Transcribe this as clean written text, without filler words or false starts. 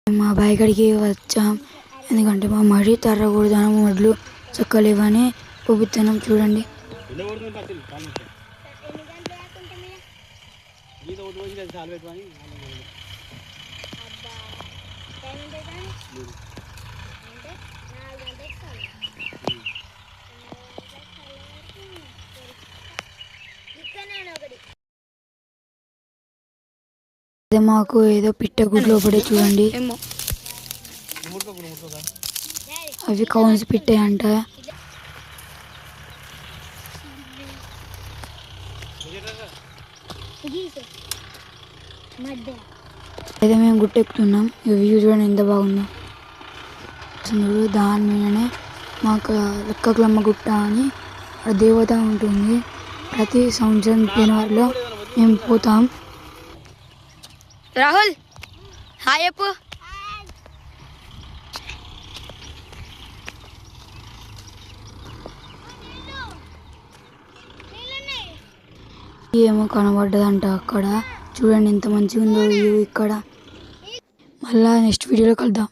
మా బావి కాడికి వచ్చాం, ఎందుకంటే మా మడి తర్రకూడదనం వడ్లు చక్కలేవని ఊపుతున్నాం. చూడండి. మాకు ఏదో పిట్ట గుడ్లో పడే చూడండి, అవి కౌన్స్ పిట్టే అంట. అయితే మేము గుట్టెక్కుతున్నాం. వ్యూ చూడండి ఎంత బాగుందో. దాని మీదనే మాకు లెక్కకులమ్మ గుట్ట అని దేవత ఉంటుంది. ప్రతి సంవత్సరం జనవరిలో మేము పోతాం. రాహుల్ హాయ్ చెప్పు. ఏమో కనబడ్డదంట అక్కడ. చూడండి ఎంత మంచిగా ఉందో వ్యూ ఇక్కడ. మళ్ళా నెక్స్ట్ వీడియోలో కలుద్దాం.